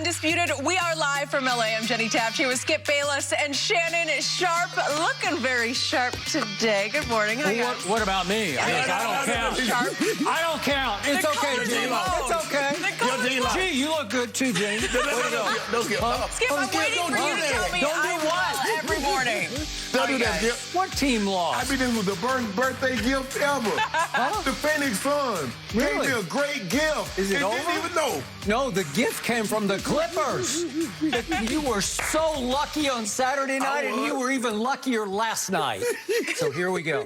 Undisputed. We are live from LA. I'm Jenny Taft here with Skip Bayless and Shannon Sharp. Looking very sharp today. Good morning. Hi, guys. What about me? I don't count. I don't count. It's okay, Gene. It's okay. Gee, you look good too, Gene. Skip, I'm waiting for you to tell me I won every morning. Don't do that, Skip. What team lost? I mean, this was the birthday gift ever. The Phoenix Suns gave me a great gift. Is it over? Didn't even know. No, the gift came from the Clippers. You were so lucky on Saturday night, and you were even luckier last night. So here we go.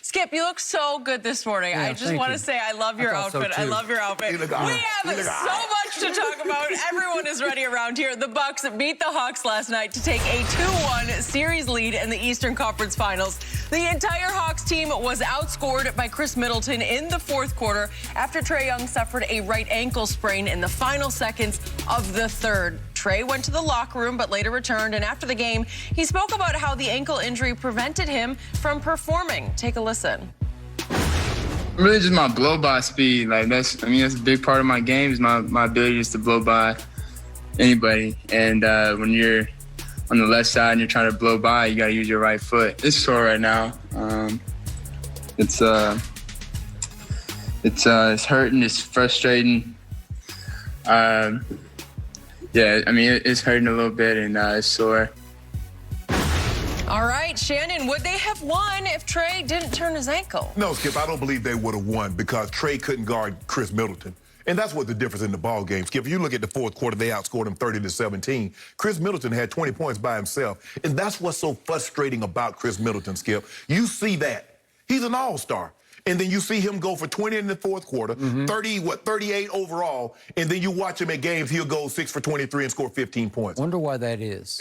Skip, you look so good this morning. Yeah, I just want to say I love your outfit. I love your outfit. We have so much to talk about. Everyone is ready around here. The Bucks beat the Hawks last night to take a 2-1 series lead in the Eastern Conference Finals. The entire Hawks team was outscored by Chris Middleton in the fourth quarter after Trae Young suffered a right ankle sprain in the final seconds of the third. Trae went to the locker room but later returned, and after the game, he spoke about how the ankle injury prevented him from performing. Take a listen. Really just my blow-by speed. Like that's a big part of my game is my ability just to blow by anybody. And when you're on the left side and you're trying to blow by, you got to use your right foot. It's sore right now. It's hurting. It's frustrating. Yeah, it's hurting a little bit and it's sore. All right, Shannon, would they have won if Trae didn't turn his ankle? No, Skip, I don't believe they would have won because Trae couldn't guard Chris Middleton. And that's what the difference in the ball game. Skip, if you look at the fourth quarter, they outscored him 30-17. Chris Middleton had 20 points by himself. And that's what's so frustrating about Chris Middleton, Skip. You see that. He's an all-star. And then you see him go for 20 in the fourth quarter, 38 overall, and then you watch him at games, he'll go 6 for 23 and score 15 points. Wonder why that is.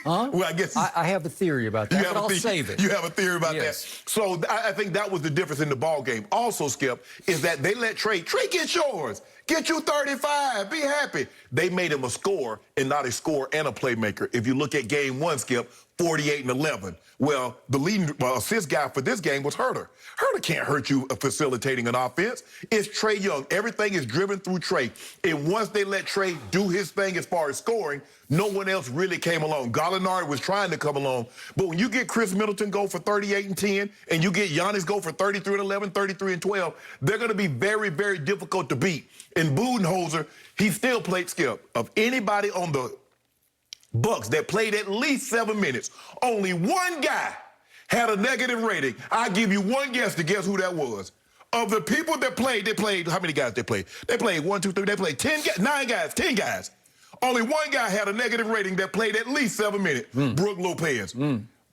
Huh? Well, I guess I have a theory about that, but I'll save it. You have a theory about that. So I think that was the difference in the ball game. Also, Skip, is that they let Trae get yours. Get you 35. Be happy. They made him a scorer and not a scorer and a playmaker. If you look at game one, Skip, 48-11. Well, the leading assist guy for this game was Herter. Herter can't hurt you facilitating an offense. It's Trae Young. Everything is driven through Trae. And once they let Trae do his thing as far as scoring, no one else really came along. Gallinari was trying to come along. But when you get Chris Middleton go for 38 and 10, and you get Giannis go for 33 and 11, 33 and 12, they're going to be very, very difficult to beat. And Budenholzer, he still played, Skip, of anybody on the Bucks that played at least 7 minutes, only one guy had a negative rating. I'll give you one guess to guess who that was. Of the people that played, how many guys they played? They played 1, 2, 3, they played 10 guys, 10 guys. Only one guy had a negative rating that played at least 7 minutes, Brook Lopez.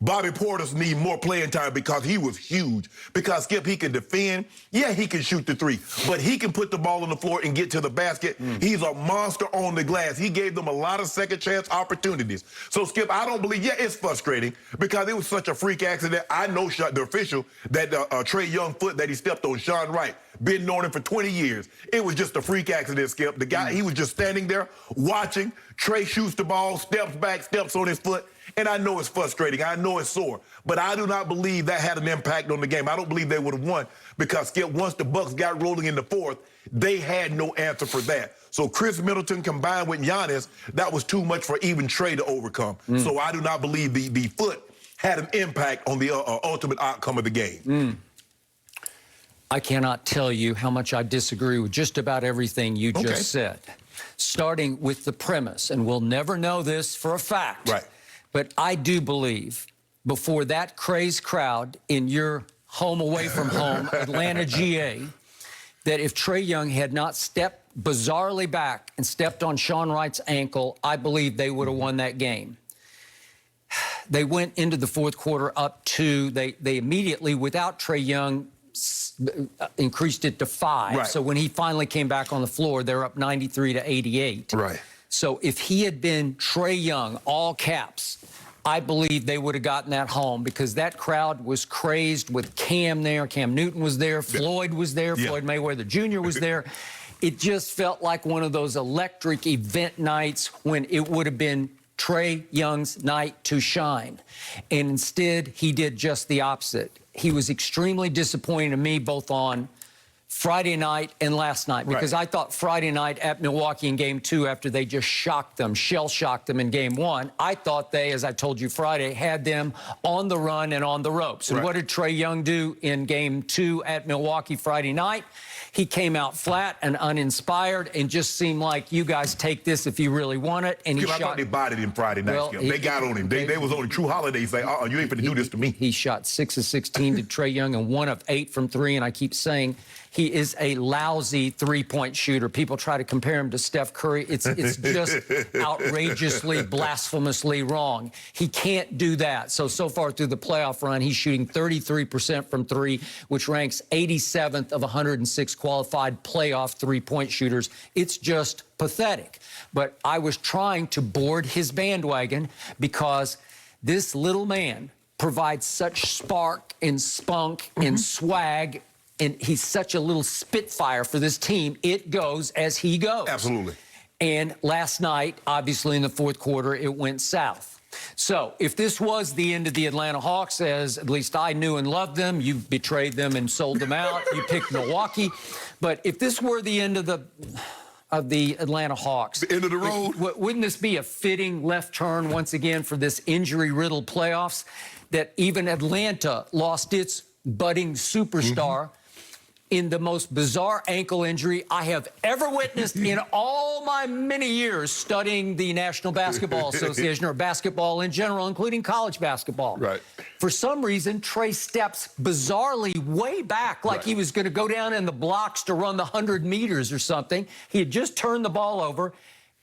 Bobby Portis need more playing time because he was huge. Because, Skip, he can defend. Yeah, he can shoot the three. But he can put the ball on the floor and get to the basket. He's a monster on the glass. He gave them a lot of second-chance opportunities. So, Skip, I don't believe, yeah, it's frustrating because it was such a freak accident. I know the official that Trae Young foot that he stepped on, Sean Wright, been knowing him for 20 years. It was just a freak accident, Skip. The guy, he was just standing there watching. Trae shoots the ball, steps back, steps on his foot. And I know it's frustrating. I know it's sore. But I do not believe that had an impact on the game. I don't believe they would have won because, Skip, once the Bucks got rolling in the fourth, they had no answer for that. So Chris Middleton combined with Giannis, that was too much for even Trae to overcome. So I do not believe the foot had an impact on the ultimate outcome of the game. I cannot tell you how much I disagree with just about everything you just said. Starting with the premise, and we'll never know this for a fact. Right. But I do believe before that crazed crowd in your home away from home, Atlanta, GA, that if Trae Young had not stepped bizarrely back and stepped on Sean Wright's ankle, I believe they would have won that game. They went into the fourth quarter up 2. They immediately, without Trae Young, increased it to 5. Right. So when he finally came back on the floor, they're up 93-88. Right. So if he had been Trae Young, all caps, I believe they would have gotten that home because that crowd was crazed with Cam there. Cam Newton was there. Floyd was there. Floyd Mayweather Jr. was there. It just felt like one of those electric event nights when it would have been Trae Young's night to shine. And instead, he did just the opposite. He was extremely disappointing to me, both on Friday night and last night, because I thought Friday night at Milwaukee in Game 2, after they just shocked them, shell-shocked them in Game 1, I thought they, as I told you Friday, had them on the run and on the ropes. And what did Trae Young do in Game 2 at Milwaukee Friday night? He came out flat and uninspired and just seemed like, you guys take this if you really want it. And he I thought they bodied him Friday night. Well, they got on him. They was on a true holiday. Say, you ain't finna do this to me. He shot 6 of 16 to Trae Young and 1 of 8 from 3. And I keep saying he is a lousy three-point shooter. People try to compare him to Steph Curry. It's just outrageously, blasphemously wrong. He can't do that. So far through the playoff run, he's shooting 33% from 3, which ranks 87th of 106 qualified playoff three-point shooters. It's just pathetic. But I was trying to board his bandwagon because this little man provides such spark and spunk and swag, and he's such a little spitfire for this team. It goes as he goes. Absolutely. And last night, obviously in the fourth quarter, it went south. So if this was the end of the Atlanta Hawks, as at least I knew and loved them, you betrayed them and sold them out. You picked Milwaukee. But if this were the end of the Atlanta Hawks, the end of the road, wouldn't this be a fitting left turn once again for this injury-riddled playoffs, that even Atlanta lost its budding superstar in the most bizarre ankle injury I have ever witnessed in all my many years studying the National Basketball Association, or basketball in general, including college basketball. Right. For some reason, Trae steps bizarrely way back, like he was going to go down in the blocks to run the 100 meters or something. He had just turned the ball over.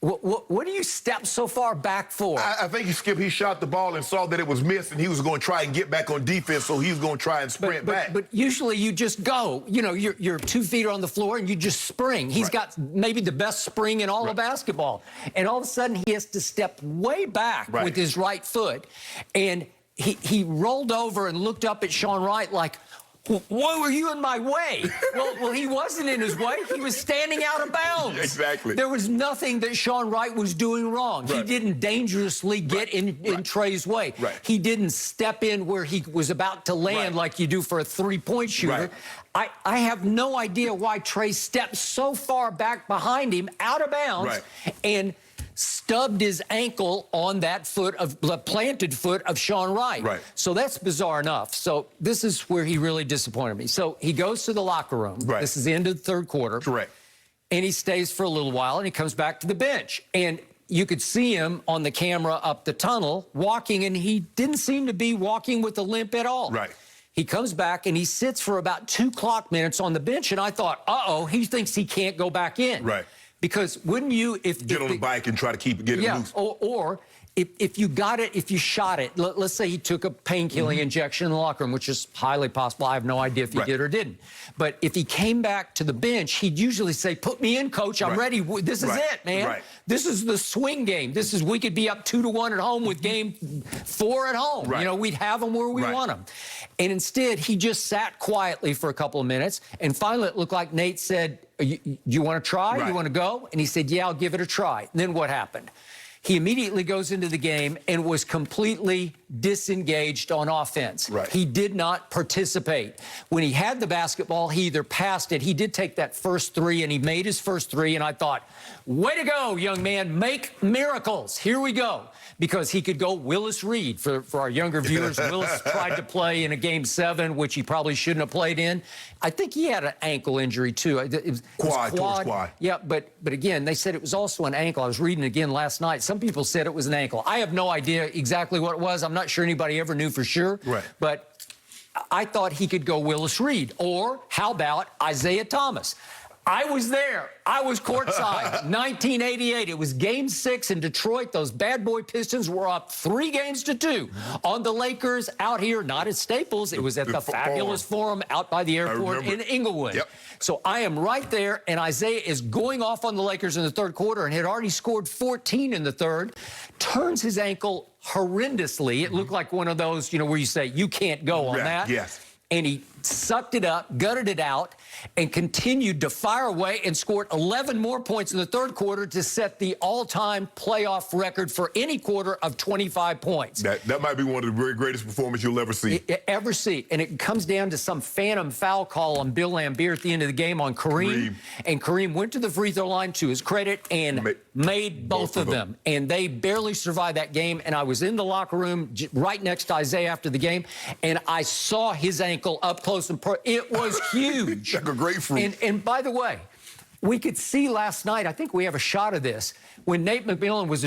What do you step so far back for? I think he shot the ball and saw that it was missed, and he was going to try and get back on defense, so he was going to try and sprint back. But usually you just go. You know, you're 2 feet on the floor, and you just spring. He's got maybe the best spring in all of basketball. And all of a sudden, he has to step way back with his right foot. And he rolled over and looked up at Sean Wright like, why were you in my way? Well, he wasn't in his way. He was standing out of bounds. Exactly. There was nothing that Sean Wright was doing wrong. He didn't dangerously get in Trae's way. He didn't step in where he was about to land like you do for a three-point shooter. I have no idea why Trae stepped so far back behind him, out of bounds, and stubbed his ankle on that foot of the planted foot of Sean Wright. So that's bizarre enough. So this is where he really disappointed me. So he goes to the locker room. This is the end of the third quarter. And he stays for a little while, and he comes back to the bench. And you could see him on the camera up the tunnel walking, and he didn't seem to be walking with a limp at all. He comes back, and he sits for about 2 clock minutes on the bench, and I thought, uh-oh, he thinks he can't go back in. Because wouldn't you, if get on the bike and try to get it loose? Or if you got it, if you shot it, let's say he took a painkilling injection in the locker room, which is highly possible. I have no idea if he did or didn't. But if he came back to the bench, he'd usually say, "Put me in, coach. I'm ready. This is it, man. This is the swing game. This is, we could be up 2-1 at home with game 4 at home. You know, we'd have them where we want them." And instead, he just sat quietly for a couple of minutes. And finally, it looked like Nate said, you want to try? You want to go? And he said, yeah, I'll give it a try. And then what happened? He immediately goes into the game and was completely disengaged on offense. He did not participate. When he had the basketball, he either passed it. He did take that first 3, and he made his first 3. And I thought, way to go, young man. Make miracles. Here we go. Because he could go Willis Reed. For our younger viewers, Willis tried to play in a Game 7, which he probably shouldn't have played in. I think he had an ankle injury, too. It was quad. Yeah, but again, they said it was also an ankle. I was reading again last night. Some people said it was an ankle. I have no idea exactly what it was. I'm not sure anybody ever knew for sure. But I thought he could go Willis Reed. Or how about Isaiah Thomas? I was there. I was courtside. 1988. It was Game 6 in Detroit. Those bad boy Pistons were up 3-2 on the Lakers out here, not at Staples. It was at the fabulous Forum out by the airport in Inglewood. So I am right there, and Isaiah is going off on the Lakers in the third quarter and had already scored 14 in the third, turns his ankle horrendously. It looked like one of those, you know, where you say, you can't go on that. And he sucked it up, gutted it out, and continued to fire away and scored 11 more points in the third quarter to set the all-time playoff record for any quarter of 25 points. That might be one of the very greatest performances you'll ever see. And it comes down to some phantom foul call on Bill Laimbeer at the end of the game on Kareem. And Kareem went to the free throw line, to his credit, and made both of them. And they barely survived that game. And I was in the locker room right next to Isaiah after the game, and I saw his ankle up close and it was huge. Like a grapefruit. And by the way, we could see last night, I think we have a shot of this, when Nate McMillan was